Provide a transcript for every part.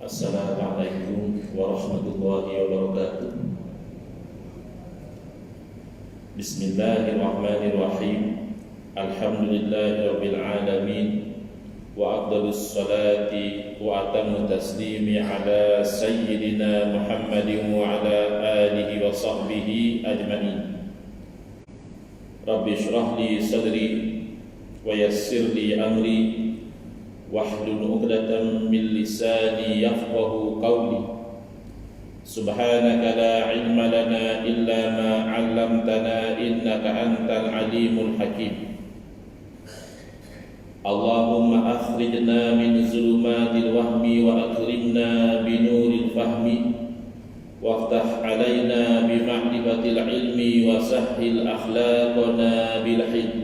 Assalamualaikum warahmatullahi wabarakatuh. Bismillahirrahmanirrahim. Alhamdulillahirabbil alamin. Wa afdhalus salati wa atammu taslimi ala sayyidina Muhammadin wa ala alihi wa sahbihi ajma'in. Rabbi shrah li sadri wa yassir li amri wahlul 'uqdatam min lisani yafqahu qawli. Subhanaka la ilma lana illa ma 'allamtana innaka antal alimul hakim. Allahumma akhrijna min zulumatil wahmi wa akrimna binuril fahmi waftah 'alaina bi ma'rifatil ilmi wa sahhil akhlaqana bil hilm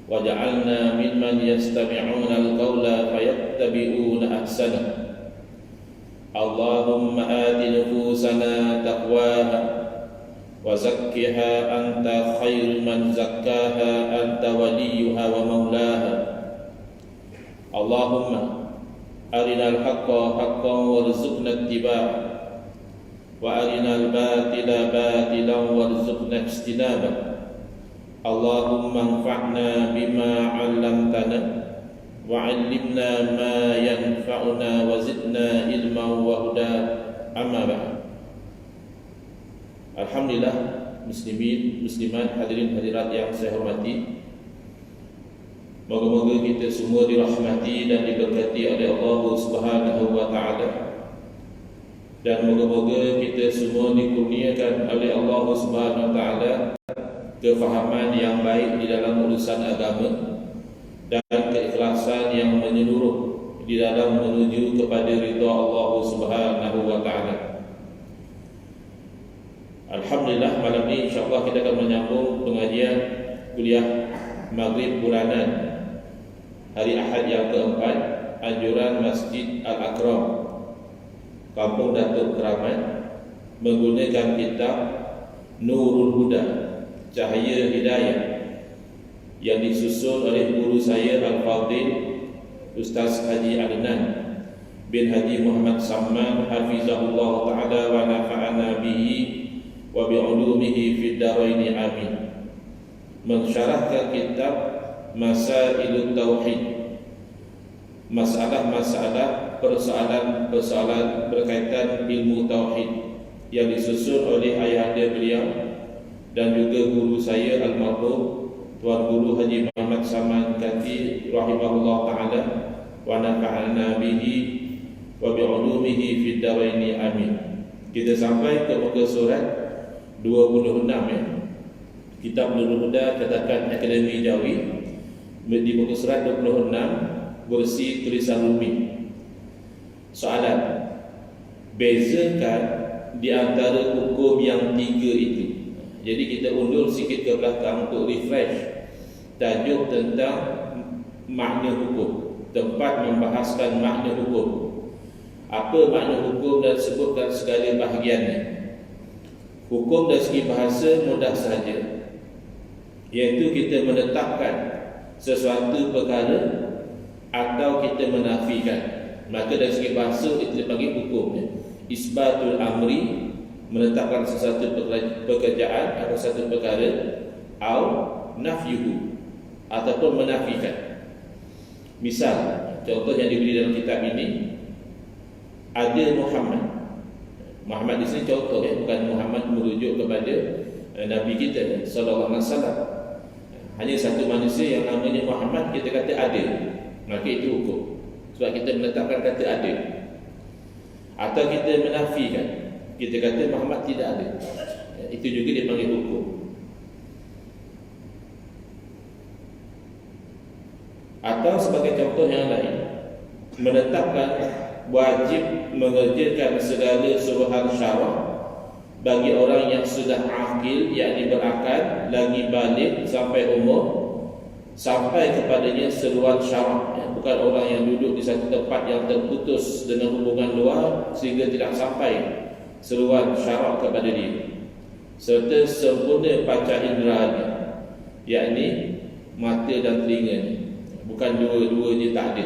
waj'alna mimman yastami'una al-qawla fayattabi'una ahsana. Allahumma ati nufusana taqwaha wa zakkiha anta khairu man zakkaha anta waliyuha wa maulaha. Allahumma arinal haqqa haqqan warzuqna ittiba'ah wa arinal batila batilan warzuqna ijtinabah. Allahumma anfa'na bima 'allamtana wa 'allimna ma yanfa'una wa zidna ilman wa huda. Amma ba'd. Alhamdulillah, muslimin, muslimat, hadirin hadirat yang saya hormati. Moga-moga kita semua dirahmati dan diberkati oleh Allah Subhanahu wa taala. Dan moga-moga kita semua dikurniakan oleh Allah Subhanahu wa taala kefahaman yang baik di dalam urusan agama dan keikhlasan yang menyeluruh di dalam menuju kepada ridha Allah Subhanahu wa taala. Alhamdulillah, malam ini insya-Allah kita akan menyambung pengajian kuliah Maghrib bulanan hari Ahad yang keempat, anjuran Masjid Al-Akram, Kampung Datuk Keramat, menggunakan kitab Nurul Huda, Cahaya Hidayah, yang disusun oleh guru saya Al-Fadhil Ustaz Haji Adnan bin Haji Muhammad Samman hafizahullah ta'ala wa nafa'ana bihi wa bi'ulumihi fid dharaini amin. Mensyarahkan kitab Masailut Tauhid, masalah-masalah, persoalan-persoalan berkaitan ilmu tauhid, yang disusun oleh ayahanda beliau dan juga guru saya almarhum Tuan Guru Haji Muhammad Saman Kati rahimahullah ta'ala wa nafa'ana bihi wa bi'ulumihi fid dharaini amin. Kita sampai ke muka surat 26 ya. Kitab Nurul Huda Cetakan Akademi Jawi, di muka surat 26 versi tulisan Rumi. Soalan: bezakan di antara hukum yang tiga itu. Jadi kita undur sikit ke belakang untuk refresh tajuk tentang makna hukum, tempat membahaskan makna hukum. Apa makna hukum dan sebutkan segala bahagiannya. Hukum dari segi bahasa mudah sahaja, iaitu kita menetapkan sesuatu perkara atau kita menafikan. Maka dari segi bahasa itu dipanggil hukum. Isbatul amri, menetapkan sesuatu pekerjaan atau satu perkara, atau nafyuhu, ataupun menafikan. Misal, contoh yang diberi dalam kitab ini, ada Muhammad di sini contoh ya, bukan Muhammad merujuk kepada Nabi kita sallallahu alaihi wasallam. Hanya satu manusia yang namanya Muhammad, kita kata ada, maka itu hukum. Sebab kita menetapkan kata ada. Atau kita menafikan, kita kata Muhammad tidak ada, itu juga dipanggil hukum. Atau sebagai contoh yang lain, menetapkan wajib mengerjakan segala suruhan syarak bagi orang yang sudah akil, yakni berakal, lagi balik sampai umur, sampai kepadanya seruan syarak. Bukan orang yang duduk di satu tempat yang terputus dengan hubungan luar sehingga tidak sampai seruan syarak kepada dia, serta sempurna panca inderanya, yakni mata dan telinga, bukan dua-duanya tak ada.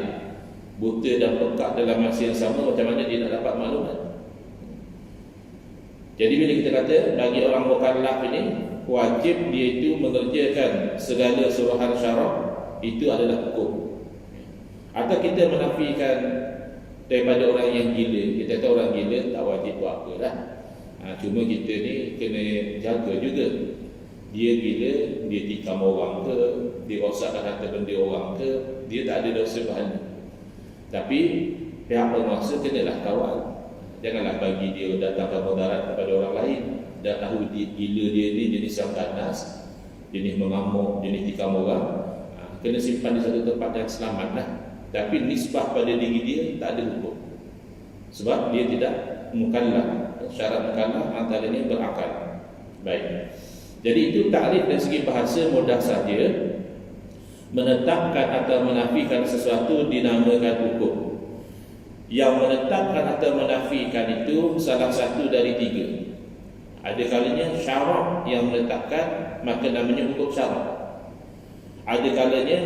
buta dan pekak dalam masa yang sama, macam mana dia nak dapat maklumat? Jadi bila kita kata bagi orang mukallaf ini wajib dia itu mengerjakan segala suruhan syarak, itu adalah hukum. Atau kita menafikan daripada orang yang gila, kita kata orang gila tak wajib buat apa lah. Cuma kita ni kena jaga juga. Dia gila, dia tikam orang ke, dia rosakkan harta benda orang ke, dia tak ada dosa pahala. Tapi pihak penguasa kenalah kawal. Janganlah bagi dia datangkan mudarat kepada orang lain. Dah tahu gila dia ni jenis yang ganas, jenis mengamuk, jenis tikam orang, kena simpan di satu tempat yang selamat lah. Tapi nisbah pada diri dia tak ada hukum, sebab dia tidak mukallaf. Syarat mukallaf antaranya berakal. Baik. Jadi itu takrif dari segi bahasa mudah saja. Menetapkan atau menafikan sesuatu dinamakan hukum. Yang menetapkan atau menafikan itu salah satu dari tiga. Ada kalanya syarak yang menetapkan, maka namanya hukum syarak. Ada kalanya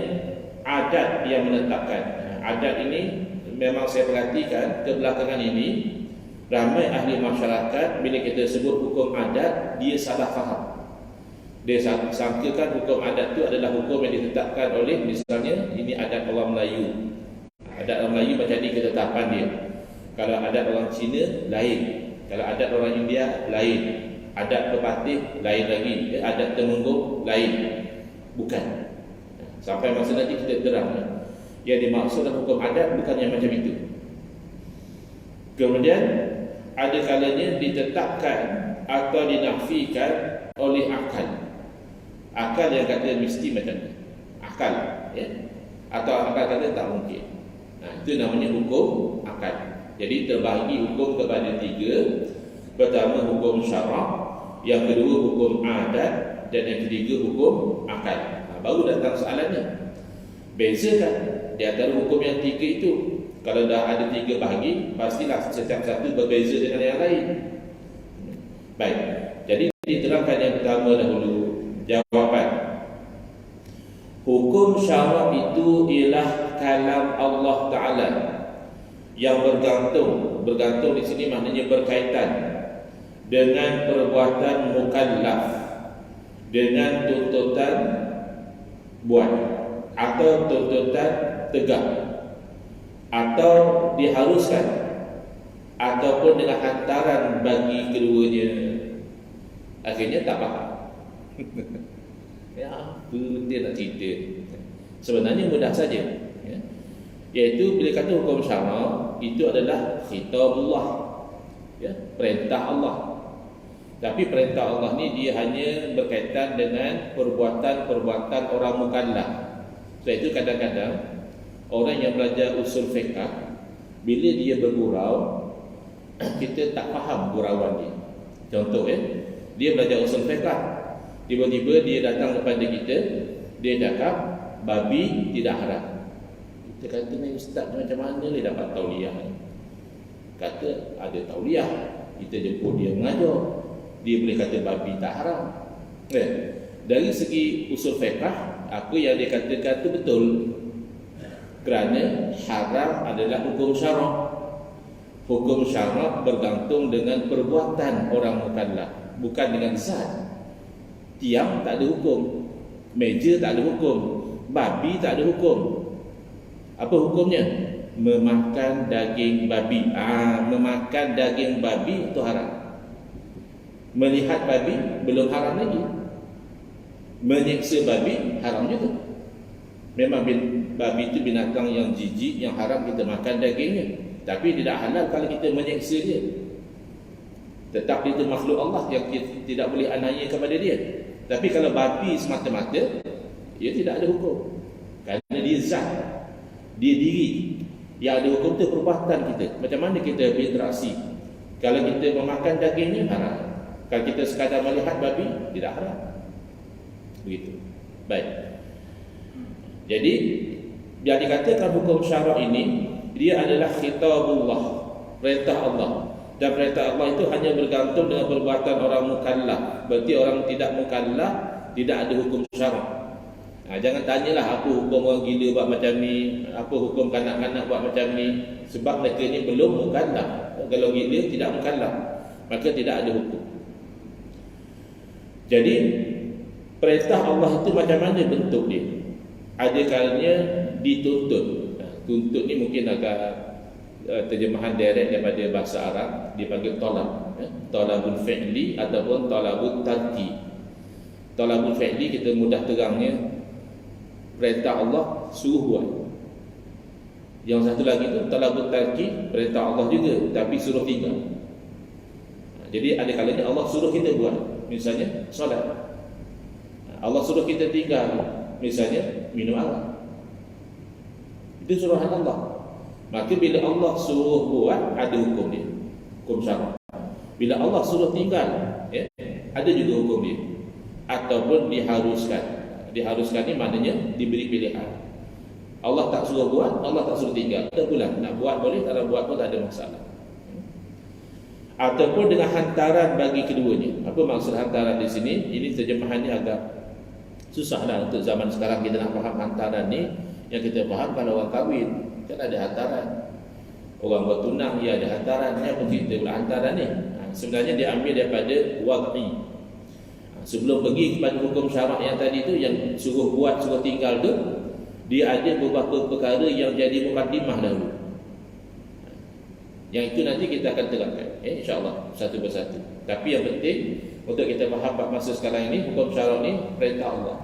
adat yang menetapkan. Adat ini memang saya perhatikan kebelakangan ini ramai ahli masyarakat bila kita sebut hukum adat, dia salah faham. Dia sangkakan hukum adat itu adalah hukum yang ditetapkan oleh, misalnya ini adat orang Melayu. Adat orang Melayu macam ni ketetapan dia. Kalau adat orang Cina lain, kalau adat orang India lain, adat Pepatih lain lagi, adat Temenggung lain. Bukan. Sampai masa nanti kita terang yang dimaksud dalam hukum adat bukan yang macam itu. Kemudian ada kalanya ditetapkan atau dinafikan oleh akal. Akal yang kata mesti macam ni, akal, ya? Atau akal kata tak mungkin. Itu namanya hukum akal. Jadi terbahagi hukum kepada tiga. Pertama hukum syarak, yang kedua hukum adat, dan yang ketiga hukum akal. Baru datang soalannya, bezakan di antara hukum yang tiga itu. Kalau dah ada tiga bahagi, pastilah setiap satu berbeza dengan yang lain. Baik, jadi diterangkan yang pertama dahulu. Jawapan, hukum syarak itu ialah kalam Allah Ta'ala yang bergantung di sini maknanya berkaitan dengan perbuatan mukallaf, dengan tuntutan buat atau tuntutan tegak, atau diharuskan, ataupun dengan hantaran bagi keduanya. Akhirnya tak faham. Ya, apa dia nak cerita? Sebenarnya mudah saja, ya. Iaitu bila kata hukum syarak itu adalah khitabullah, ya, perintah Allah. Tapi perintah Allah ni dia hanya berkaitan dengan perbuatan-perbuatan orang mukallaf. Sebab itu kadang-kadang orang yang belajar usul fiqh, bila dia bergurau, kita tak faham gurauan dia. Contoh, dia belajar usul fiqh, tiba-tiba dia datang kepada kita, dia cakap babi tidak haram. Kita kata, ni ustaz macam mana dia dapat tauliah ni? Kata ada tauliah, kita jemput dia mengajar, dia boleh kata babi tak haram. Dari segi usul fiqh, apa yang dia katakan itu betul, kerana haram adalah hukum syarak. Hukum syarak bergantung dengan perbuatan orang mukallaf, bukan dengan zat. Tiang tak ada hukum, meja tak ada hukum, babi tak ada hukum. Apa hukumnya? Memakan daging babi. Memakan daging babi itu haram. Melihat babi belum haram lagi. Menyiksa babi haram juga. Memang babi itu binatang yang jijik, yang haram kita makan dagingnya. Tapi tidak halal kalau kita menyiksa dia. Tetap dia itu makhluk Allah yang kita tidak boleh aniaya kepada dia. Tapi kalau babi semata-mata, dia tidak ada hukum. Kerana dia zat, dia diri. Yang ada hukum itu perbuatan kita. Macam mana kita berinteraksi? Kalau kita memakan dagingnya, haram. Kalau kita sekadar melihat babi, tidak haram. Begitu. Baik. Jadi, yang dikatakan hukum syarak ini, dia adalah khitabullah, perintah Allah. Dan perintah Allah itu hanya bergantung dengan perbuatan orang mukallaf. Berarti orang tidak mukallaf tidak ada hukum syarak. Jangan tanyalah apa hukum orang gila buat macam ni, apa hukum kanak-kanak buat macam ni, sebab mereka ni belum mukallaf. Kalau gila tidak mukallaf, maka tidak ada hukum. Jadi perintah Allah itu macam mana bentuk dia? Ada kalanya dituntut. Tuntut ni mungkin agak terjemahan direct daripada bahasa Arab, dipanggil talab, talabul fi'li ataupun talabul tarki. Talabul fi'li kita mudah terangnya, perintah Allah suruh buat. Yang satu lagi tu talabul tarki, perintah Allah juga tapi suruh tinggal. Jadi ada kalanya Allah suruh kita buat, misalnya solat. Allah suruh kita tinggal, misalnya minum arak. Itu suruhan Allah. Maka bila Allah suruh buat, ada hukum dia, hukum syarak. Bila Allah suruh tinggal, ada juga hukum dia. Ataupun diharuskan. Diharuskan ni maknanya diberi pilihan. Allah tak suruh buat, Allah tak suruh tinggal. Kita pula nak buat boleh, tak nak buat pun tak ada masalah. Ataupun dengan hantaran bagi keduanya. Apa maksud hantaran di sini? Ini terjemahannya agak susahlah untuk zaman sekarang kita nak faham hantaran ni. Yang kita faham kalau orang kahwin kan ada hantaran, orang bertunang ya ada hantaran. Apa cerita pula hantaran ni? Sebenarnya dia ambil daripada wad'i. Sebelum pergi kepada hukum syarak yang tadi tu, yang suruh buat suruh tinggal tu, dia ada beberapa perkara yang jadi mukadimah dahulu. Yang itu nanti kita akan terangkan, insya-Allah satu persatu. Tapi yang penting untuk kita faham pada masa sekarang ini, hukum syarak ni perintah Allah.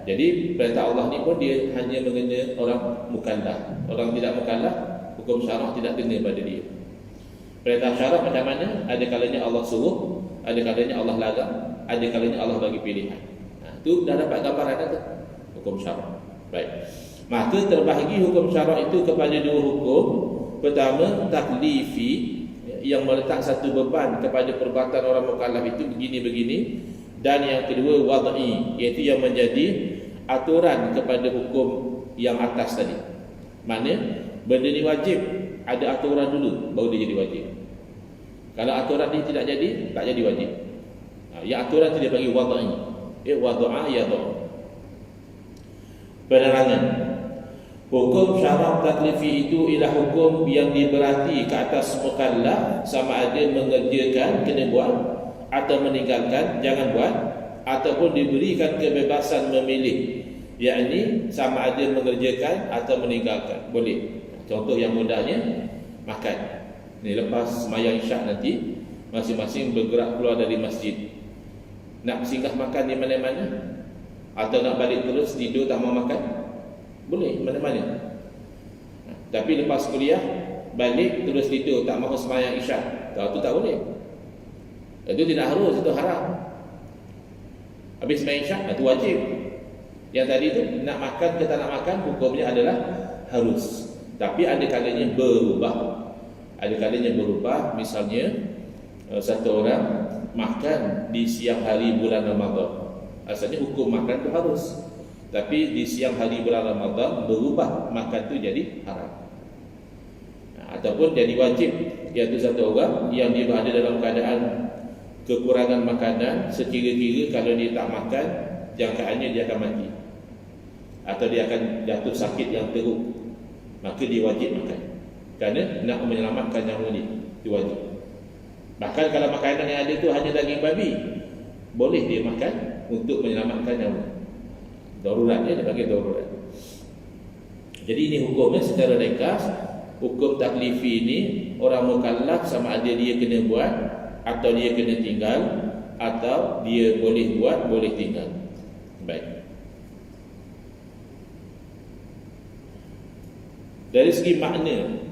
Jadi perintah Allah ni pun dia hanya mengena orang mukallaf. Orang tidak mukallaf, hukum syarak tidak kena pada dia. Perintah syarak macam mana? Ada kalanya Allah suruh, ada kalanya Allah larang, ada kalanya Allah bagi pilihan. Itu dah dapat gambaran tu, hukum syarak. Baik. Maka terbahagi hukum syarak itu kepada dua hukum. Pertama, taklifi, yang meletak satu beban kepada perbuatan orang mukallaf itu begini-begini. Dan yang kedua, wad'i, iaitu yang menjadi aturan kepada hukum yang atas tadi. Mana benda ni wajib, ada aturan dulu baru dia jadi wajib. Kalau aturan ni tidak jadi, tak jadi wajib. Yang aturan itu dia panggil wad'i. Wad'a yad'a. Penerangan. Hukum syarak taklifi itu ialah hukum yang diberati ke atas mukallaf, sama ada mengerjakan, kena buat, atau meninggalkan, jangan buat, ataupun diberikan kebebasan memilih, yakni sama ada mengerjakan atau meninggalkan, boleh. Contoh yang mudahnya, makan. Ni lepas sembahyang isyak nanti, masing-masing bergerak keluar dari masjid. Nak singgah makan di mana-mana, atau nak balik terus tidur tak mau makan, boleh mana-mana. Tapi lepas kuliah balik terus tidur tak mahu sembahyang isyak, kalau tu tak boleh. Itu tidak harus, itu haram. Habis sembahyang isyak, itu wajib. Yang tadi tu nak makan ke tak nak makan, hukumnya adalah harus. Tapi ada kalanya berubah. Ada kalanya berubah. Misalnya satu orang makan di siang hari bulan Ramadan. Asalnya hukum makan itu harus, tapi di siang hari bulan Ramadan berubah, makan itu jadi haram. Ataupun jadi wajib, iaitu satu orang yang dia berada dalam keadaan kekurangan makanan, sekira-kira kalau dia tak makan, jangkaannya dia akan mati, atau dia akan jatuh sakit yang teruk, maka dia wajib makan, kerana nak menyelamatkan nyawa dia, itu wajib. Bahkan kalau makanan yang ada tu hanya daging babi, boleh dia makan untuk menyelamatkan nyawa. Darurat dia panggil darurat. Jadi ini hukumnya secara ringkas. Hukum taklifi ini, orang mukallaf sama ada dia kena buat atau dia kena tinggal, atau dia boleh buat, boleh tinggal. Baik. Dari segi makna,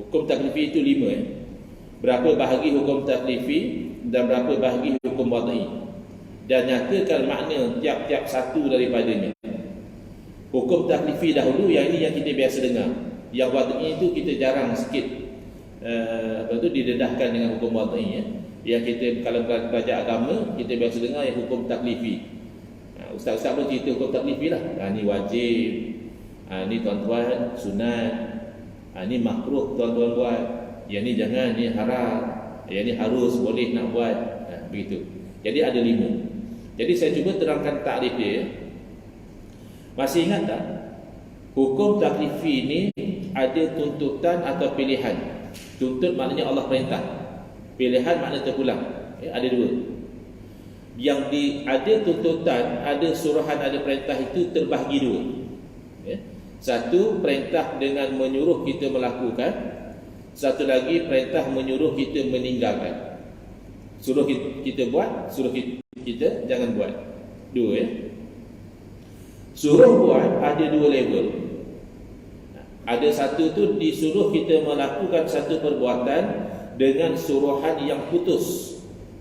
hukum taklifi itu 5. Berapa bahagi hukum taklifi dan berapa bahagi hukum wad'i, dan nyatakan makna tiap-tiap satu daripadanya. Hukum taklifi dahulu, yang ini yang kita biasa dengar. Yang wad'i itu kita jarang sikit didedahkan dengan hukum wad'i. Yang kita kalau belajar agama, kita biasa dengar yang hukum taklifi. Ustaz-ustaz pun cerita hukum taklifi lah. Ni wajib, ni tuan-tuan sunat, ni makruh tuan-tuan buat, yang ni jangan, ni haram, yang ni harus, boleh nak buat. Begitu. Jadi ada 5. Jadi saya cuba terangkan takrif dia. Masih ingat tak? Hukum taklifi ni ada tuntutan atau pilihan. Tuntut maknanya Allah perintah. Pilihan makna terpulang. Ada dua. Yang ada tuntutan, ada suruhan, ada perintah itu terbahagi dua. Satu, perintah dengan menyuruh kita melakukan. Satu lagi, perintah menyuruh kita meninggalkan. Suruh kita buat, suruh kita jangan buat. Dua. Suruh buat ada dua level. Ada satu tu disuruh kita melakukan satu perbuatan dengan suruhan yang putus,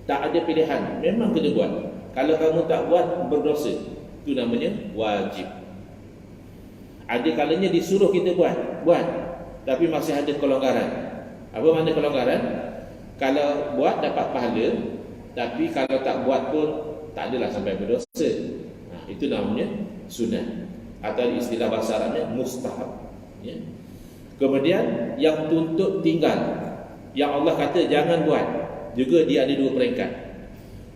tak ada pilihan, memang kena buat. Kalau kamu tak buat, berdosa. Itu namanya wajib. Ada kalanya disuruh kita buat, tapi masih ada kelonggaran. Apa makna kelonggaran? Kalau buat dapat pahala, tapi kalau tak buat pun tak adalah sampai berdosa. Itu namanya sunnah, atau istilah bahasa Arabnya mustahab. Kemudian yang tuntut tinggal, yang Allah kata jangan buat, juga dia ada dua peringkat.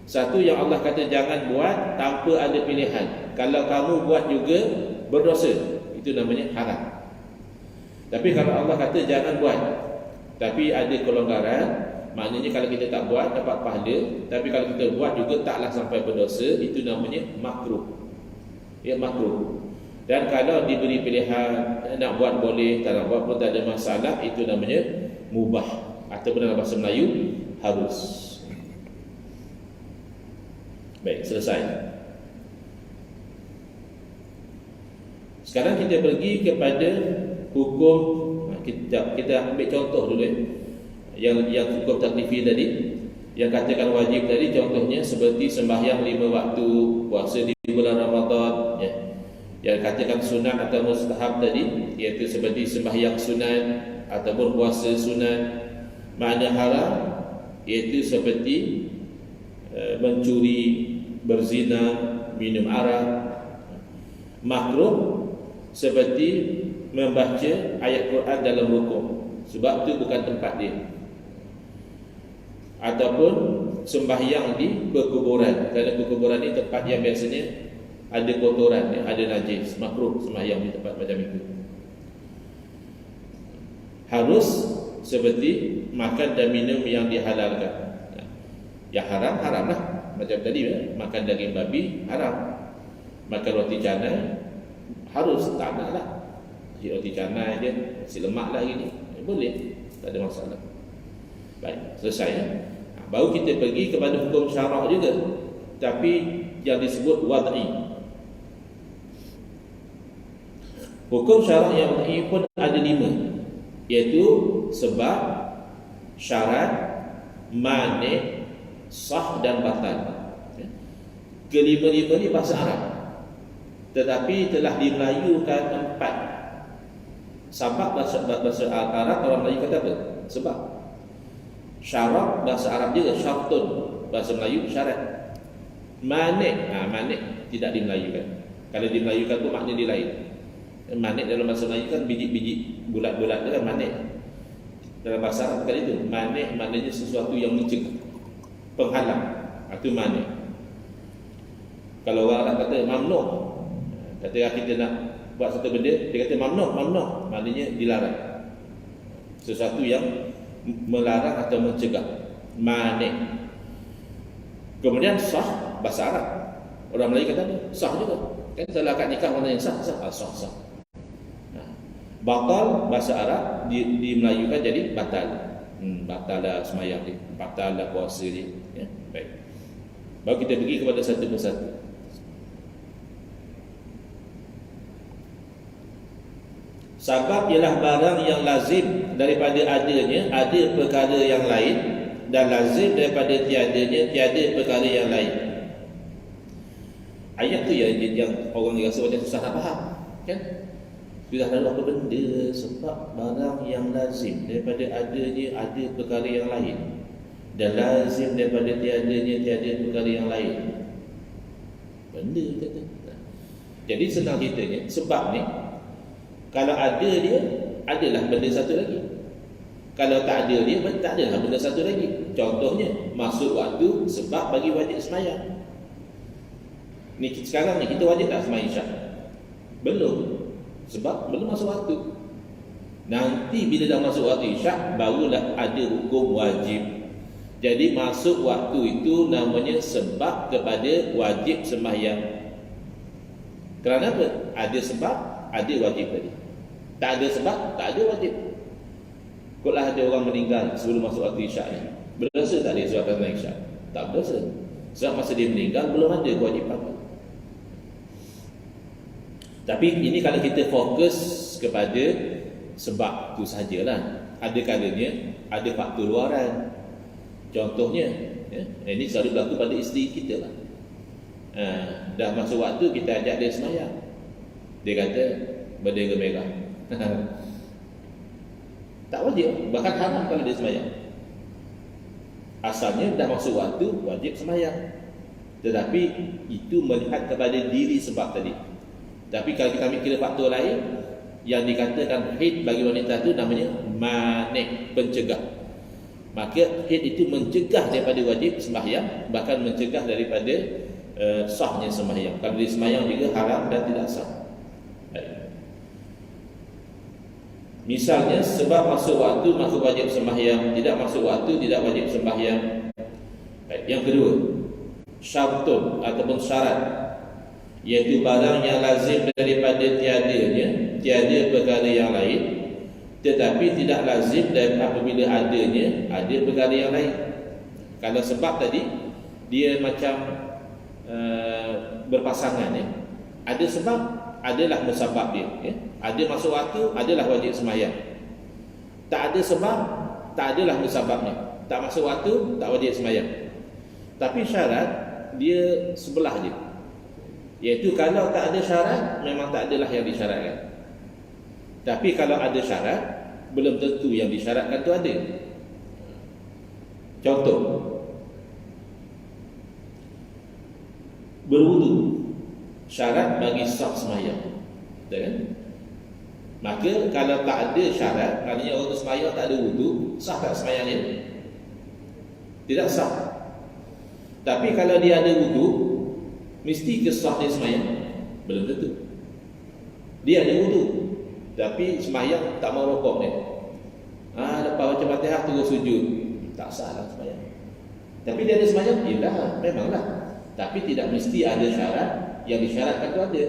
Satu, yang Allah kata jangan buat tanpa ada pilihan. Kalau kamu buat juga berdosa. Itu namanya haram. Tapi kalau Allah kata jangan buat, tapi ada kelonggaran, maknanya kalau kita tak buat dapat pahala, tapi kalau kita buat juga taklah sampai berdosa. Itu namanya makruh. Makruh. Dan kalau diberi pilihan, nak buat boleh, tak nak buat pun tak ada masalah. Itu namanya mubah, ataupun dalam bahasa Melayu harus. Baik, selesai. Sekarang kita pergi kepada hukum. Kita ambil contoh dulu yang hukum taklifi tadi, yang katakan wajib tadi. Contohnya seperti sembahyang 5 waktu, puasa di bulan Ramadan, Yang katakan sunat atau mustahab tadi, iaitu seperti sembahyang sunat ataupun puasa sunat. Makna haram iaitu seperti mencuri, berzina, minum arak. Makruh seperti membaca ayat Quran dalam rukuk, sebab itu bukan tempat dia. Ataupun sembahyang di perkuburan, kerana perkuburan ini tempat yang biasanya ada kotoran, ada najis. Makruh sembahyang di tempat macam itu. Harus seperti makan dan minum yang dihalalkan. Yang haram, haram lah. Macam tadi, makan daging babi haram. Makan roti canai harus, tak nak lah. Roti canai je, nasi lemak lah gini, boleh, tak ada masalah. Baik, selesai. Baru kita pergi kepada hukum syarak juga, tapi yang disebut wad'i. Hukum syarak yang wad'i pun ada 5, iaitu sebab, syarat, mani', sah dan batal. Kelima-lima ni bahasa Arab, tetapi telah dimelayukan 4. Sebab bahasa Arab, orang Melayu kata apa? Sebab. Syarat bahasa Arab juga syartun, bahasa Melayu syarat. Mani', mani' tidak dimelayukan. Kalau dimelayukan tu makna dia lain. Mani' dalam bahasa Melayu kan biji-biji bulat-bulat tu kan mani'. Dalam bahasa Arab kan itu. Mani' maknanya sesuatu yang mencegah, penghalang. Itu mani'. Kalau orang Arab kata mamnu', ketika kita nak buat satu benda, dia kata mamnu', maknanya dilarang. Sesuatu yang melarang atau mencegah, mani'. Kemudian sah, bahasa Arab. Orang Melayu kata apa? Sah juga. Kan salah akad nikah mana yang sah? Sah. Batal, bahasa Arab dimelayukan jadi batal. Batal lah semayang dia, batal lah puasa dia. Baik. Baru kita pergi kepada satu persatu. Sebab ialah barang yang lazim daripada adanya, ada perkara yang lain, dan lazim daripada tiadanya, tiada perkara yang lain. Ayat tu yang orang rasa macam susah nak faham, kan? Sudah lalu apa benda? Sebab barang yang lazim daripada adanya, ada perkara yang lain, dan lazim daripada tiadanya, tiada perkara yang lain. Benda kata. Jadi senang ceritanya, sebab ni kalau ada dia, adalah benda satu lagi. Kalau tak ada dia, tak adalah benda satu lagi. Contohnya, masuk waktu sebab bagi wajib semayang. Ni sekarang ni kita wajib tak sembahyang isyak? Belum. Sebab belum masuk waktu. Nanti bila dah masuk waktu isyak, barulah ada hukum wajib. Jadi masuk waktu itu namanya sebab kepada wajib sembahyang. Kerana apa? Ada sebab, ada wajib tadi. Tak ada sebab, tak ada wajib. Kalau ada orang meninggal sebelum masuk waktu isyak ni, berdosa tak dia sebab sembahyang isyak? Tak berdosa. Sebab masa dia meninggal belum ada kewajipan. Tapi ini kalau kita fokus kepada sebab tu sajalah. Ada kalanya ada faktor luaran. Contohnya, ini selalu berlaku pada isteri kita lah. Dah masuk waktu kita ajak dia sembahyang. Dia kata bendera merah. Tak wajib, bahkan haram kalau dia sembahyang. Asalnya dah masuk waktu wajib sembahyang. Tetapi itu melihat kepada diri sebab tadi. Tapi kalau kita ambil kira faktor lain, yang dikatakan haid bagi wanita itu namanya manik, pencegah. Maka haid itu mencegah daripada wajib sembahyang, bahkan mencegah daripada sahnya sembahyang. Kalau dia sembahyang juga haram dan tidak sah. Misalnya sebab masuk waktu maka wajib sembahyang, tidak masuk waktu tidak wajib sembahyang. Yang kedua, syartun ataupun syarat, iaitu barang yang lazim daripada tiada perkara yang lain, tetapi tidak lazim dan apabila adanya ada perkara yang lain. Kalau sebab tadi dia macam berpasangan, ada sebab adalah musabab dia, ada masuk waktu adalah wajib sembahyang. Tak ada sebab tak adalah musababnya, tak masuk waktu tak wajib sembahyang. Tapi syarat dia sebelah je, iaitu kalau tak ada syarat memang tak adalah yang disyaratkan. Tapi kalau ada syarat, belum tentu yang disyaratkan tu ada. Contoh, berwudu, syarat bagi sah sembahyang, betul kan? Maka kalau tak ada syarat, maknanya orang tu sembahyang tak ada wudu, sah tak sembahyang dia? Tidak sah. Tapi kalau dia ada wudu, mesti ke sah dia sembahyang? Belum tentu. Dia ada wudu, tapi sembahyang tak mau rokok ni. Lepas baca Fatihah terus sujud, tak sah lah sembahyang. Tapi dia ada sembahyang? Yalah, memanglah. Tapi tidak mesti ada syarat. Yang disyaratkan tu ada.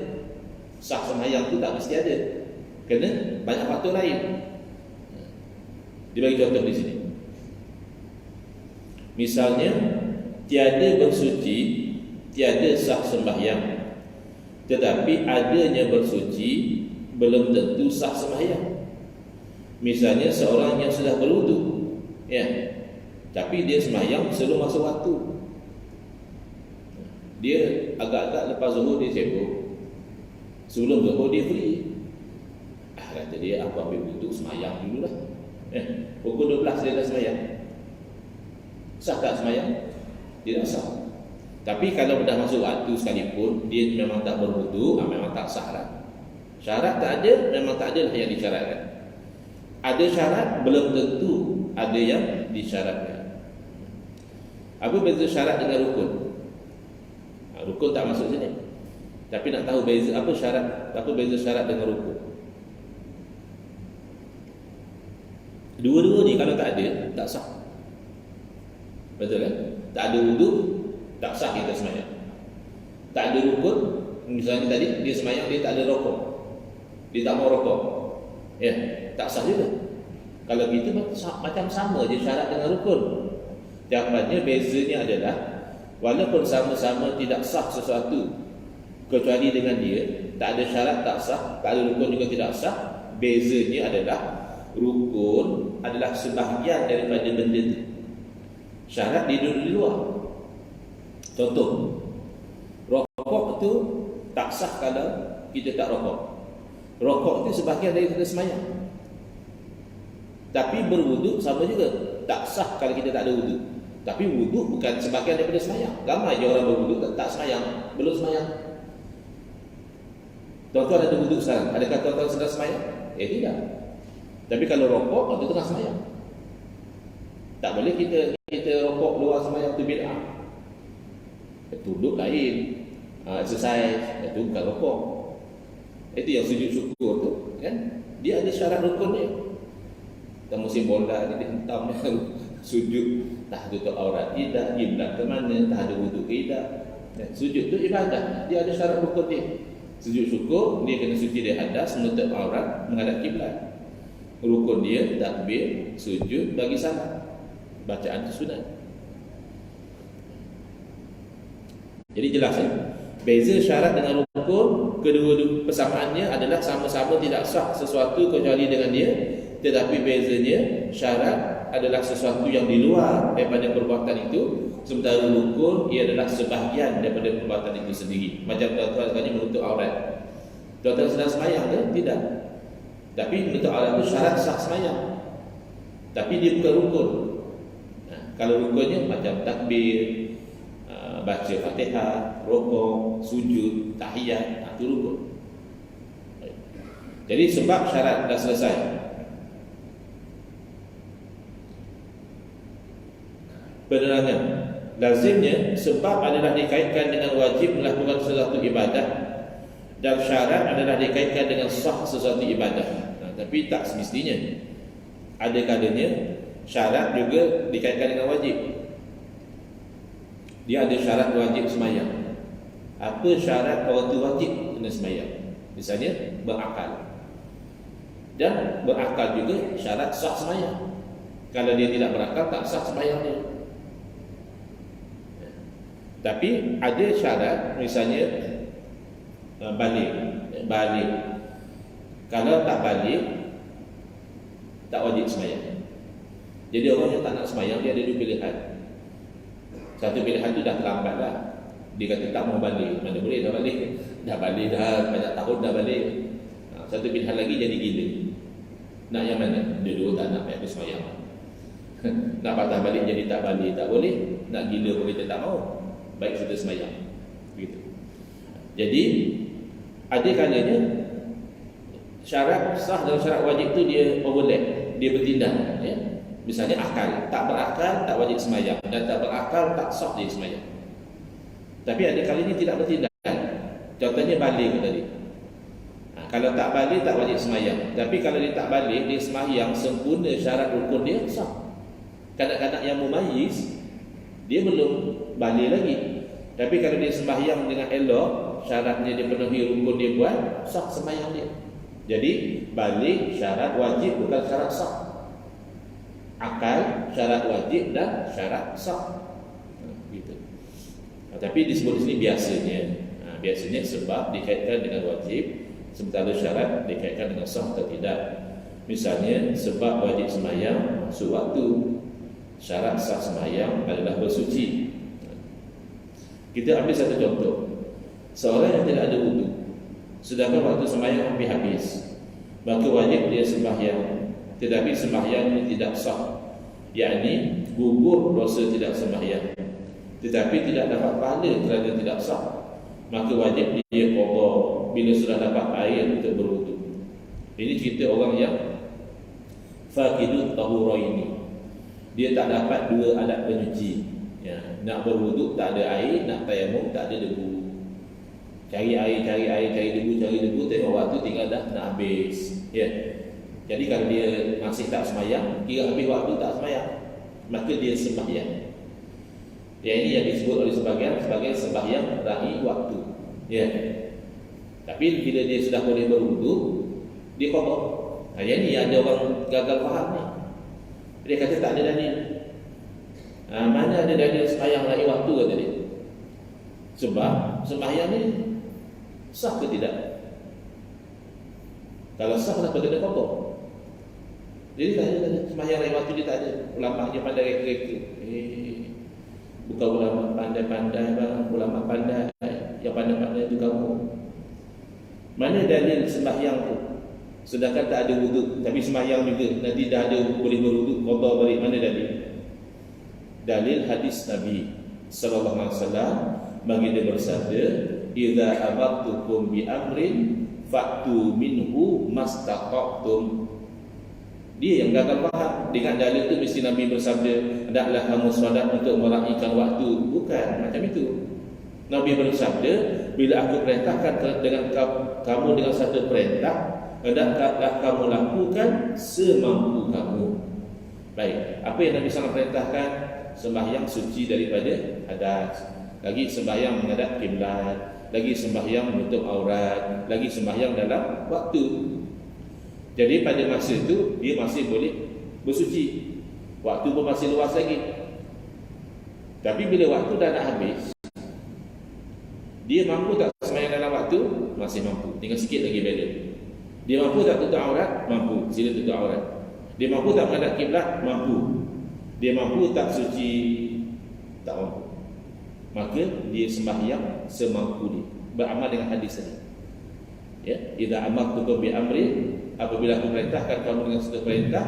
Sah sembahyang tu tak mesti ada, kerana banyak faktor lain. Dia bagi contoh di sini. Misalnya, tiada bersuci, tiada sah sembahyang, tetapi adanya bersuci belum tentu sah sembahyang. Misalnya seorang yang sudah berwudu, tapi dia sembahyang sebelum masuk waktu. Dia agak-agak lepas zuhur dia sibuk, sebelum zuhur dia free. Kata dia, aku ambil wudu sembahyang dulu lah. Pukul 12 dia dah sembahyang. Sah tak sembahyang? Tidak sah. Tapi kalau dah masuk waktu sekalipun, dia memang tak berwudu, memang tak sah lah. Syarat tak ada, memang tak ada lah yang disyaratkan. Ada syarat, belum tentu ada yang disyaratkan. Apa beza syarat dengan rukun? Rukun tak masuk sini. Tapi nak tahu beza apa syarat, apa beza syarat dengan rukun? Dua-dua ni kalau tak ada, tak sah. Betul kan? Tak ada wudu, tak sah kita sembahyang. Tak ada rukun, misalnya tadi dia sembahyang dia tak ada rokok, dia tak mau rokok, tak sah juga. Kalau gitu macam sama je syarat dengan rukun. Jawapannya bezanya adalah, walaupun sama-sama tidak sah sesuatu, kecuali dengan dia tak ada syarat tak sah, tak ada rukun juga tidak sah. Bezanya adalah rukun adalah sebahagian daripada benda itu, syarat dia duduk di luar. Contoh, rokok tu tak sah kalau kita tak rokok. Rokok itu sebahagian daripada sembahyang. Tapi berwudu sama juga, tak sah kalau kita tak ada wudu. Tapi wudu bukan sebahagian daripada sembahyang. Ramai je orang berwudu tak sembahyang, belum sembahyang. Tuan-tuan ada wudu sekarang, adakah tuan-tuan sedang sembahyang? Tidak. Tapi kalau rokok, itu tengah sembahyang. Tak boleh kita rokok luar sembahyang, itu bid'ah. Tunduk lain. exercise, itu bukan rukuk. Itu yang sujud syukur tu, kan? Dia ada syarat rukunnya. Kita musim bola ni dia hentam sujud, tak tutup aurat tidak, kiblat ke mana, tak ada wuduk ke tidak. Sujud tu ibadah, dia ada syarat rukun dia. Sujud syukur, dia kena suci dari hadas, menutup aurat, menghadap kiblat. Rukun dia takbir, sujud, bagi salam. Bacaan tu sunat. Jadi jelas ya. Beza syarat dengan rukun, kedua-dua persamaannya adalah sama-sama tidak sah sesuatu kecuali dengan dia, tetapi bezanya syarat adalah sesuatu yang di luar daripada perbuatan itu, sementara rukun ia adalah sebahagian daripada perbuatan itu sendiri. Macam tuan-tuan sekalian menutup aurat. Tuan-tuan sedang sembahyang ke? Tidak. Tapi menutup aurat itu syarat sah sembahyang. Tapi dia bukan rukun. Kalau rukunnya macam takbir, baca Fatihah, rukuk, sujud, tahiyat, itu rukun. Jadi sebab syarat dah selesai. Penerangan. Lazimnya sebab adalah dikaitkan dengan wajib melakukan sesuatu ibadah, dan syarat adalah dikaitkan dengan sah sesuatu ibadah. Tapi tak semestinya. Ada kalanya syarat juga dikaitkan dengan wajib. Dia ada syarat wajib sembahyang. Apa syarat orang tu wajib kena sembahyang? Misalnya berakal. Dan berakal juga syarat sah sembahyang. Kalau dia tidak berakal, tak sah sembahyang dia. Tapi ada syarat, misalnya balik. Kalau tak balik, tak wajib sembahyang. Jadi orang yang tak nak sembahyang, dia ada dua pilihan. Satu pilihan tu dah terlambat dah. Dia kata tak mau balik. Mana boleh dah balik. Dah balik dah, banyak tahun dah balik. Satu pilihan lagi jadi gila. Nak yang mana? Dua-dua tak nak habis sembahyang. Nak patah balik jadi tak balik, tak boleh. Nak gila pun kita tak mau. Baik sudah sembahyang. Begitu. Jadi ada kalanya syarat sah dan syarat wajib tu dia overlap, dia bertindak, ya. Misalnya akal, tak berakal tak wajib sembahyang, dan tak berakal tak sah dia sembahyang. Tapi ada kalanya tidak bertindak. Contohnya balik tadi. Kalau tak balik tak wajib sembahyang. Tapi kalau dia tak balik, dia sembahyang sempurna syarat rukun dia, sah. Kadang-kadang yang mumayyiz dia belum balik lagi. Tapi kalau dia sembahyang dengan elok, syaratnya dia penuhi, rukun dia buat, sah sembahyang dia. Jadi balik syarat wajib, bukan syarat sah. Akal syarat wajib dan syarat sah. Gitu. Tapi disebut di sini biasanya. Biasanya sebab dikaitkan dengan wajib, sementara syarat dikaitkan dengan sah atau tidak. Misalnya sebab wajib sembahyang masuk waktu, syarat sah sembahyang adalah bersuci. Kita ambil satu contoh. Seorang yang tidak ada wudu, sedangkan waktu sembahyang hampir habis, maka wajib dia sembahyang, tetapi sembahyangnya tidak sah, yakni gugur dosa tidak sembahyang, tetapi tidak dapat pahala kerana tidak sah, maka wajib dia qada bila sudah dapat air untuk berwudu. Ini cerita orang yang faqidut tahuraini. Dia tak dapat dua alat penyuci, ya. Nak berwudu tak ada air, nak tayamum tak ada debu. Cari air, cari debu, tengok waktu tinggal dah nak habis, ya. Jadi kalau dia masih tak sembahyang, kira habis waktu tak sembahyang, maka dia sembahyang. Ya, ini yang disebut oleh sebagian sebagai sembahyang rahi waktu, ya. Tapi bila dia sudah boleh berwudu, dia qada. Yang ni ada orang gagal faham ni. Dia kata tak ada dalil. Mana ada dalil sembahyang rahi waktu, kata dia. Sebab sembahyang ni sah ke tidak? Kalau sah, kenapa kena qada? Jadi tak ada sembahyang rahi waktu, dia tak ada. Ulama dia pandai reka-reka. Bukan ulama pandai-pandai bang, ulama pandai. Yang pandai-pandai itu kamu. Mana dalil sembahyang tu? Sedangkan tak ada wuduk, tapi sembahyang juga. Nanti dah ada boleh berwuduk, qada balik. Mana dalil? Dalil hadis Nabi sallallahu alaihi wasallam, bagi dia bersabda, "Idza amartukum bi amrin fa'tu minhu mastata'tum." Dia yang gagal faham. Dengan dalil itu mesti Nabi bersabda, "Hendaklah kamu solat untuk meraihkan waktu." Bukan macam itu. Nabi bersabda, bila aku perintahkan dengan kamu dengan satu perintah, hendaklah kamu lakukan semampu kamu. Baik, apa yang Nabi SAW perintahkan? Sembahyang suci daripada hadas, lagi sembahyang menghadap kiblat, lagi sembahyang menutup aurat, lagi sembahyang dalam waktu. Jadi pada masa itu dia masih boleh bersuci, waktu pun masih luas lagi. Tapi bila waktu dah nak habis, dia mampu tak sembahyang dalam waktu? Masih mampu, tinggal sikit lagi bela. Dia mampu tak tutup aurat? Mampu, sila tutup aurat. Dia mampu tak menghadap kiblat? Mampu. Dia mampu tak suci? Tak mampu. Maka dia sembahyang semampu dia, beramal dengan hadis tadi. Ya, idza amartukum bi amri, apabila aku perintahkan kamu dengan satu perintah,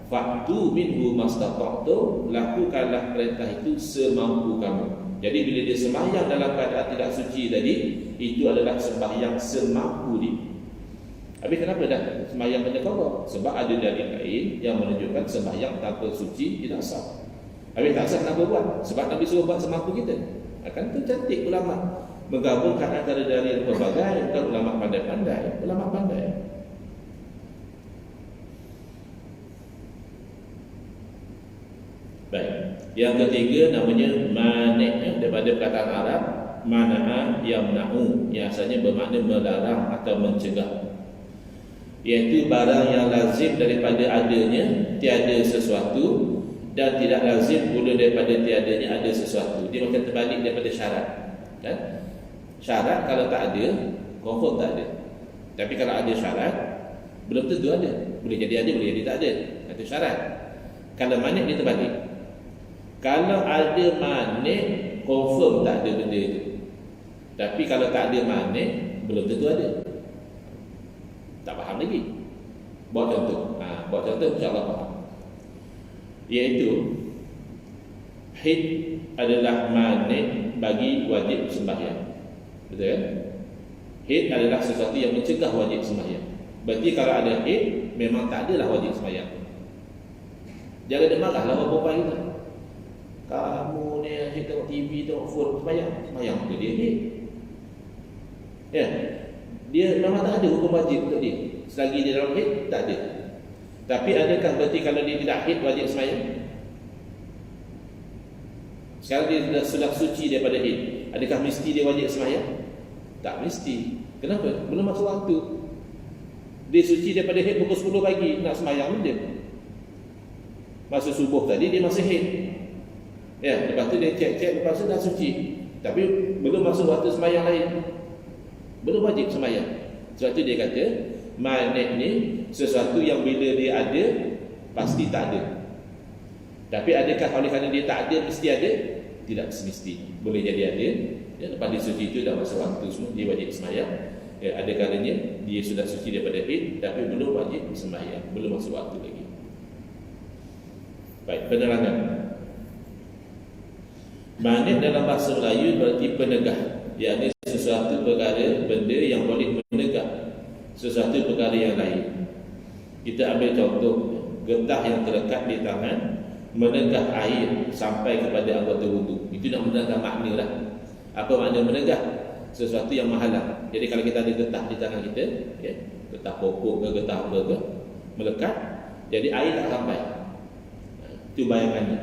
fa'tu minhu mastata'tu, lakukanlah perintah itu semampu kamu. Jadi bila dia sembahyang dalam keadaan tidak suci tadi, itu adalah sembahyang semampu dia. Habis kenapa dah sembahyang kena qada? Sebab ada dalil lain yang menunjukkan sembahyang tanpa suci tidak sah. Habis tak sah kenapa buat? Sebab Nabi suruh buat semampu kita. Akan tu cantik ulama menggabungkan antara dalil berbagai. Bukan ulama pandai-pandai, ulama pandai. Baik. Yang ketiga namanya mani', daripada perkataan Arab mana'a yamna'u, yang asalnya bermakna melarang atau mencegah, iaitu barang yang lazim daripada adanya tiada sesuatu, dan tidak lazim pula daripada tiadanya ada sesuatu. Dia makin terbalik daripada syarat, kan? Syarat kalau tak ada, confirm tak ada. Tapi kalau ada syarat, belum tentu ada. Boleh jadi ada, boleh jadi tak ada. Itu syarat. Kalau manik dia terbalik. Kalau ada manik, confirm tak ada benda itu. Tapi kalau tak ada manik, belum tentu ada. Tak faham lagi. Buat contoh. Buat contoh insya-Allah faham. Iaitu haid adalah manik bagi wajib sembahyang. Betul kan? Haid adalah sesuatu yang mencegah wajib sembahyang. Berarti kalau ada haid, memang tak adalah wajib sembahyang. Jangan dia marahlah orang perempuan kita. Kamu ni asyik tengok TV, tengok phone, sembahyang ke dia haid? Ya. Dia memang tak ada hukum wajib untuk dia. Selagi dia dalam haid, tak ada. Tapi adakah berarti kalau dia tidak haid wajib sembahyang? Sekarang dia sudah suci daripada haid, adakah mesti dia wajib sembahyang? Tak mesti. Kenapa? Belum masuk waktu. Dia suci daripada haid pukul 10 pagi, nak sembahyang benda. Masa subuh tadi dia masih haid. Ya, lepas tu dia cek-cek, lepas tu dah suci. Tapi belum masuk waktu sembahyang lain. Belum wajib sembahyang. Sebab tu dia kata manik ni sesuatu yang bila dia ada pasti tak ada. Tapi adakah oleh kerana dia tak ada mesti ada? Tidak semesti. Boleh jadi ada. Ya, lepas dia suci itu dah masuk waktu semua, dia wajib sembahyang. Ya, ada kalanya dia sudah suci daripada haid tapi belum wajib sembahyang, belum masuk waktu lagi. Baik, penerangan. Manik dalam bahasa Melayu berarti penegah, iaitu sesuatu perkara, benda yang boleh menegah sesuatu perkara yang lain. Kita ambil contoh getah yang terlekat di tangan menegah air sampai kepada anggota wudu. Itu nak menegah makna lah. Apa makna menegah? Sesuatu yang menghalang. Jadi kalau kita ada getah di tangan kita, okay, getah pokok ke getah apa ke, melekat, jadi air tak sampai. Itu bayangannya.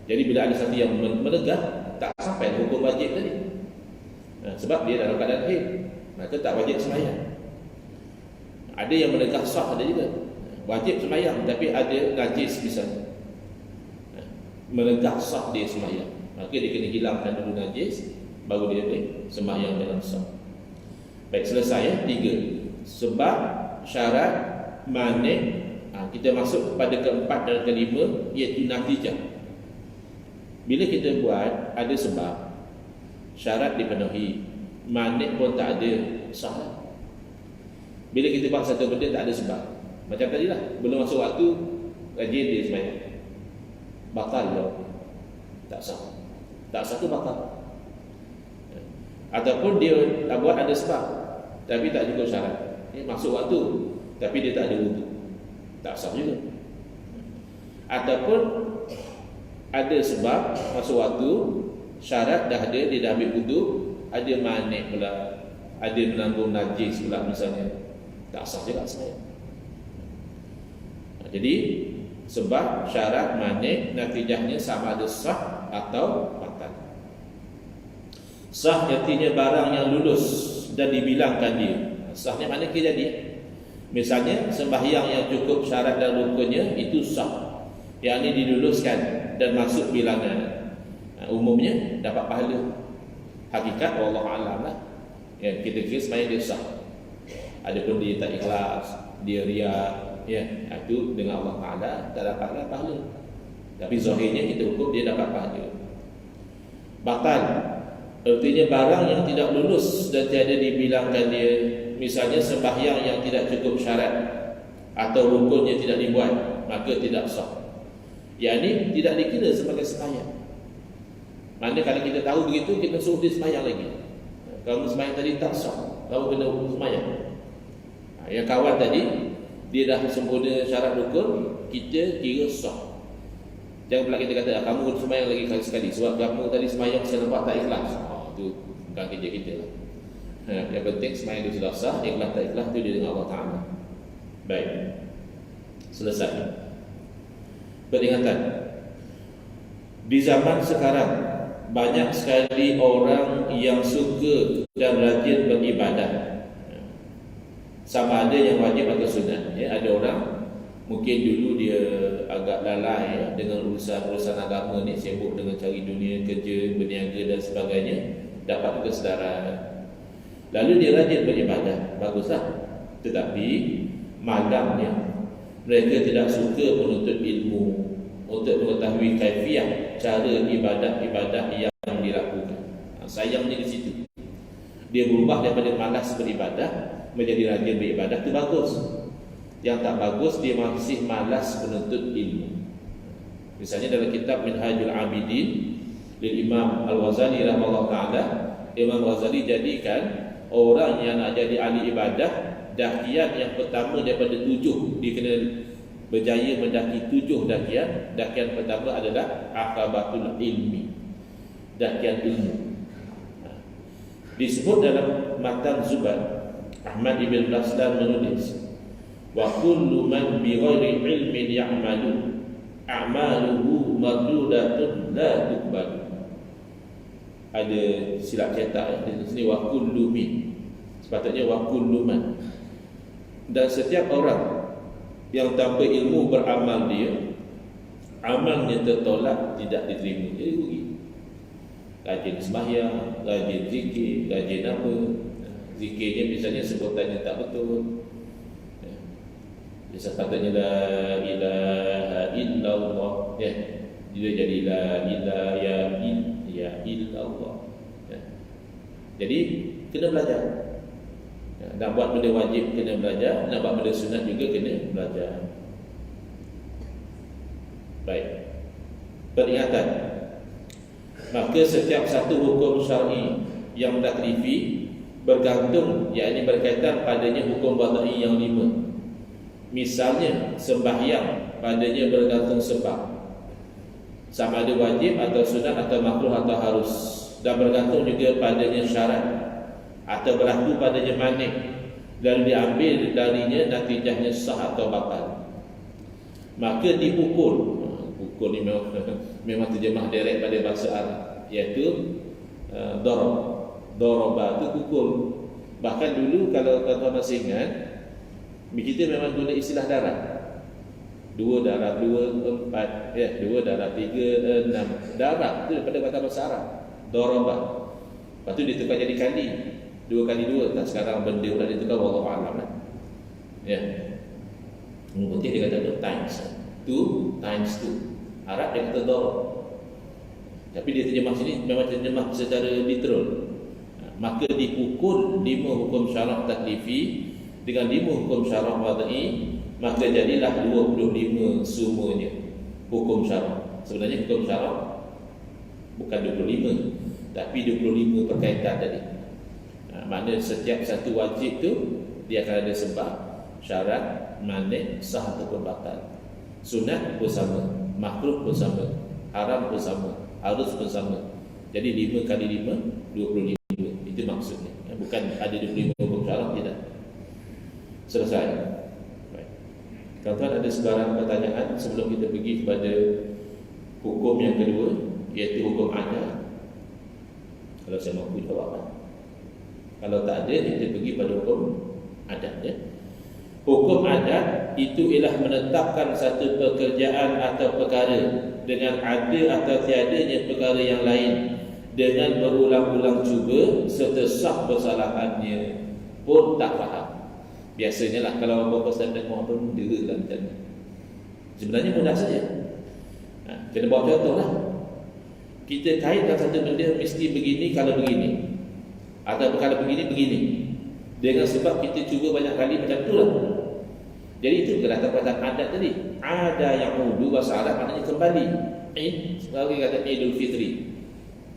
Jadi bila ada satu yang menegah, tak sampai hukum wajib tadi. Sebab dia dalam keadaan haid, maka tak wajib sembahyang. Ada yang menegah sah, ada juga wajib sembahyang tapi ada najis misalnya, menegah sah dia sembahyang, maka dia kena hilangkan dulu najis, baru dia boleh sembahyang dalam sah. Baik, selesai ya. 3 sebab syarat manik. Kita masuk pada keempat dan kelima, iaitu natijah. Bila kita buat ada sebab, syarat dipenuhi, manik pun tak ada, sah. Bila kita buat satu benda tak ada sebab, macam tadi lah, belum masuk waktu rajin dia sembahyang, batal lah, tak sah. Tak sah tu batal. Ataupun dia tak buat ada sebab tapi tak cukup syarat, masuk waktu tapi dia tak ada wudu, tak sah juga. Ataupun ada sebab masuk waktu, syarat dah ada, dia dah ambil wudu, ada manik pula, ada menanggung najis pula misalnya, tak sah juga sembahyang. Jadi sebab syarat manik natijahnya sama ada sah atau batal. Sah artinya barang yang lulus dan dibilangkan dia. Sahnya mana kejadian? Misalnya sembahyang yang cukup syarat dan rukunnya itu sah, yang ini diluluskan dan masuk bilangan. Umumnya dapat pahala. Hakikat wallahu a'lam lah. Ya, kita kira sembahyang dia sah. Adapun dia tak ikhlas, dia riya, ya, itu dengan Allah Taala tak dapatlah pahala. Tapi zahirnya kita hukum dia dapat pahala. Batal artinya barang yang tidak lulus dan tiada dibilangkan dia. Misalnya sembahyang yang tidak cukup syarat atau rukunnya tidak dibuat, maka tidak sah. Yang ini tidak dikira sebagai sembahyang. Mana kalau kita tahu begitu, kita suruh dia sembahyang lagi. Kalau sembahyang tadi tak sah, kamu kena sembahyang. Yang kawan tadi dia dah sempurna syarat rukun, kita kira sah. Jangan pula kita kata kamu kena sembahyang lagi sekali sebab kamu tadi sembahyang saya nampak tak ikhlas. Itu bukan kerja kita lah. Yang penting sembahyang itu sudah sah, ikhlas tak ikhlas itu dia dengan Allah Ta'ala. Baik, selesai. Peringatan. Di zaman sekarang banyak sekali orang yang suka dan rajin beribadah, sama ada yang wajib atau sunat. Ya, ada orang mungkin dulu dia agak lalai ya, dengan urusan agama ni, sibuk dengan cari dunia, kerja, berniaga dan sebagainya, dapat kesedaran. Lalu dia rajin beribadah, baguslah. Tetapi malamnya mereka tidak suka menuntut ilmu untuk mengetahui kaifiah cara ibadah-ibadah yang dilakukan. Sayangnya di situ. Dia berubah daripada malas beribadah menjadi rajin beribadah, itu bagus. Yang tak bagus, dia masih malas menuntut ilmu. Misalnya dalam kitab Minhajul Abidin lil Imam Al-Ghazali rahimahullah ta'ala, Imam Ghazali jadikan orang yang nak jadi ahli ibadah, dakian yang pertama daripada 7, dia kena berjaya mendaki 7 dakian. Dakian pertama adalah Aqabatul Ilmi, dakian ilmu. Disebut dalam Matan Zubat, Ahmad ibn Raslan menulis, wa kullu man bi ghairi ilmin ya'malu a'maluhu mardudatun la tuqbalu. Ada silap cetak di sini, wa kullu min, sepatutnya wa kullu man. Dan setiap orang yang tanpa ilmu beramal dia, amalnya tertolak, tidak diterima, jadi rugi. Rajin sembahyang, rajin zikir, rajin apa, zikirnya misalnya sebutannya tak betul. Dia sepatutnya la ilaha illallah, ya, dia jadi la ilaha illallah. Jadi kena belajar. Nak buat benda wajib kena belajar, nak buat benda sunat juga kena belajar. Baik. Peringatan. Maka setiap satu hukum syar'i yang taklifi bergantung, yakni berkaitan padanya hukum wad'i yang 5. Misalnya sembahyang, padanya bergantung sebab, sama ada wajib atau sunat atau makruh atau harus, dan bergantung juga padanya syarat atau berlaku padanya manik, dan diambil darinya natijahnya sah atau batal. Maka dipukul. Pukul ni memang terjemah direct pada bahasa Arab, iaitu daraba itu pukul. Bahkan dulu kalau tuan-tuan masih ingat, kita memang guna istilah darab. 2 darab 2 4, ya, 2 darab 3 6. Darab itu daripada kata bahasa Arab, daraba. Lepas tu ditukar jadi kali, 2 kali 2. Tak, sekarang benda pula ditukar, wallahu a'lam lah. Ya. Mungkin dia kata times 2 times 2. Arab dia kata darab. Tapi dia terjemah sini memang terjemah secara literal. Maka dipukul 5 hukum syarak taklifi dengan 5 hukum syarak wad'i, maka jadilah 25 semuanya hukum syarak. Sebenarnya hukum syarak bukan 25, tapi 25 perkaitan tadi. Maknanya setiap satu wajib tu dia akan ada sebab, syarat, manik, sah ataupun batal. Sunat pun sama, makruh pun sama, haram pun sama, harus pun sama. Jadi 5 kali 5 25. ada 25 hukum syarak, tidak. Selesai. Baik. Tuan-tuan, ada sebarang pertanyaan sebelum kita pergi kepada hukum yang kedua, iaitu hukum adat? Kalau saya mampu jawab. Kalau tak ada, kita pergi pada hukum adat, ya. Hukum adat itu ialah menetapkan satu pekerjaan atau perkara dengan ada atau tiadanya perkara yang lain, dengan berulang-ulang cuba serta sah bersalahannya pun tak faham. Biasanya lah kalau apa-apa saya tengok pun dera lah macam ni. Sebenarnya mudah saja. Kena buat contoh lah. Kita kaitkan satu benda mesti begini kalau begini, atau kalau begini. Dengan sebab kita cuba banyak kali macam tu lah. Jadi itu bukanlah perkataan adat tadi. Ada yang udu bahasa Arab maknanya kembali. Sebagai kata Idul Fitri,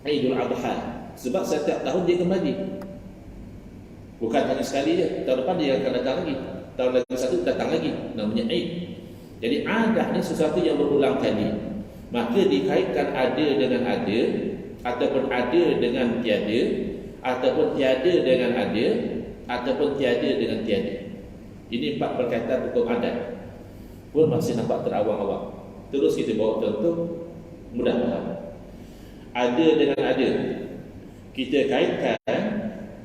Idul Adha. Sebab setiap tahun dia kembali. Bukan hanya sekali je. Tahun depan dia akan datang lagi. Tahun lagi satu datang lagi. Namanya Eid. Jadi adat ni sesuatu yang berulang kali. Maka dikaitkan ada dengan ada, ataupun ada dengan tiada, ataupun tiada dengan ada, ataupun tiada dengan tiada. Ini 4 perkaitan hukum adat. Pun masih nampak terawang-awang. Terus kita bawa contoh mudah faham. Ada dengan ada, kita kaitkan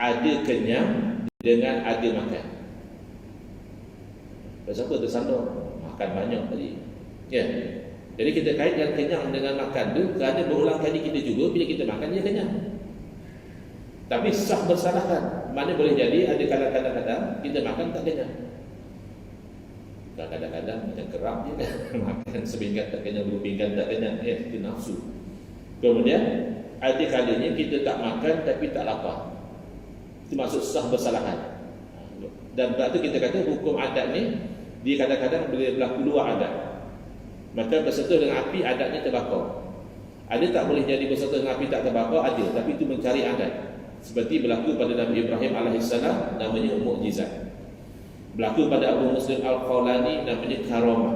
ada kenyang dengan ada makan. Pasal apa tersandung? Makan banyak tadi, ya. Jadi kita kaitkan kenyang dengan makan tu, kerana berulang kali kita juga bila kita makan dia kenyang. Tapi sah bersalahan. Mana boleh jadi ada kadang-kadang kita makan tak kenyang. Kadang-kadang macam kerap je kan. Makan sepinggan tak kenyang, 2 pinggan tak kenyang, itu nafsu. Kemudian ada kalanya kita tak makan tapi tak lapar. Itu maksud sah bersalahan. Dan sebab tu kita kata hukum adat ni, dia kadang-kadang boleh berlaku luar adat. Maka berserta dengan api, adatnya terbakar. Ada tak boleh jadi berserta dengan api tak terbakar? Ada, tapi itu mencari adat. Seperti berlaku pada Nabi Ibrahim AS, namanya mukjizat. Berlaku pada Abu Muslim Al-Khawlani, namanya karamah,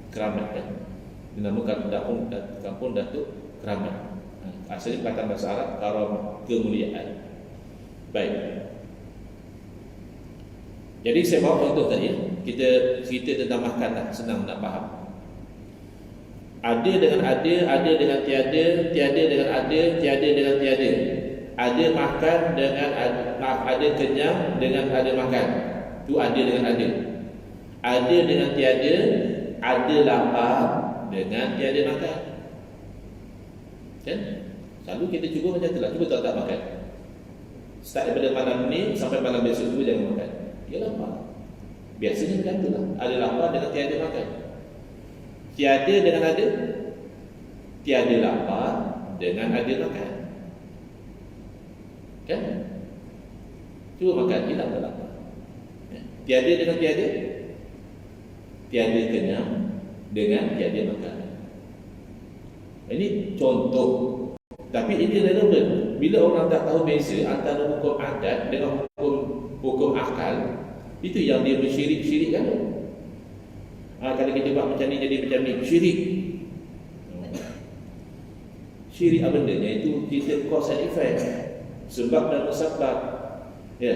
keramat kan. Dinamakan kampung Datuk Keramat. Asalnya perkataan bahasa Arab karamah, kemuliaan. Baik. Jadi saya bawa contoh tadi, kita cerita tentang makan lah, senang nak faham. Ada dengan ada dengan tiada, tiada dengan ada, tiada dengan tiada. Ada makan dengan ada kenyang dengan ada makan. Itu ada dengan ada. Ada dengan tiada, ada lapar dengan tiada makan. Kan? Selalu kita cuba macam itulah, cuba tak makan. Start daripada malam ni sampai malam besok tu jangan makan. Dia lapar. Biasanya macam itulah. Ada lapar dengan tiada makan. Tiada dengan ada, tiada lapar dengan ada makan. Kan? Cuba makan, hilang dah lapar. Tiada dengan tiada, tiada kenyang dengan tiada makan. Ini contoh. Tapi ini relevan. Bila orang tak tahu beza antara hukum adat dengan hukum akal, itu yang dia bersyirik-syirikkan. Kalau kita buat macam ni jadi macam ni, syirik. Syirik apa bendanya? Itu kita cause and effect, sebab dan musabab. Ya.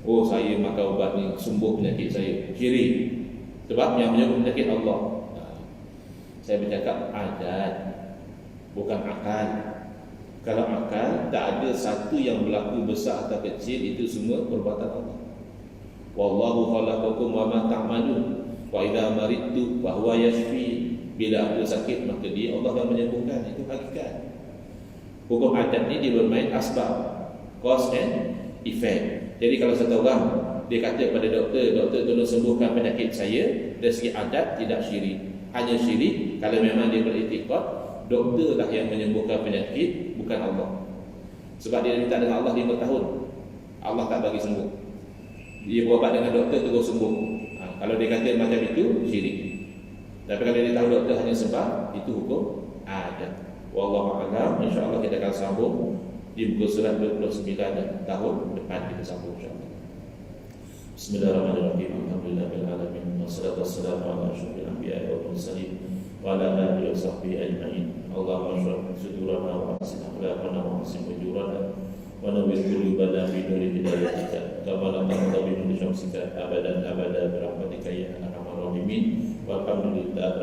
Oh, saya makan ubat ni sembuh penyakit saya. Syirik. Sebab yang menyembuh penyakit Allah. Saya bercakap adat, bukan akal. Kalau akal, tak ada satu yang berlaku besar atau kecil, itu semua perbuatan Allah. Wallahu khalaqakum wa ma ta'malun. Wa idza maridtu fa huwa yashfi. Bila aku sakit, maka dia Allah yang menyembuhkan. Itu hakikat. Hukum adat ni dia bermain asbab, cause and effect. Jadi kalau satu orang dia kata kepada doktor, doktor tolong sembuhkan penyakit saya, dari segi adat tidak syirik. Hanya syirik kalau memang dia beriktikad doktor lah yang menyembuhkan penyakit, bukan Allah. Sebab dia minta dengan Allah 5 tahun, Allah tak bagi sembuh. Dia berubat dengan doktor terus sembuh. Kalau dia kata macam itu, syirik. Tapi kalau dia tahu doktor hanya sebab, itu hukum adat. Wallahu a'lam. InsyaAllah kita akan sambung di buku surat 29 tahun depan kita sambung insyaAllah. Bismillahirrahmanirrahim. Alhamdulillahirrahmanirrahim. Wassalatu wassalamu ala asyrafil anbiya'i wal mursalin wa ala alihi wa sahbihi ajma'in. Allahumma shrah sudurana wa ahsin akhlaqana wa ahsin ujurana wa nawwir qulubana bi nuri hidayatika. kama la taqdiru bi syamsika abadan abada bi rahmatika ya arhamar rahimin. Walhamdulillah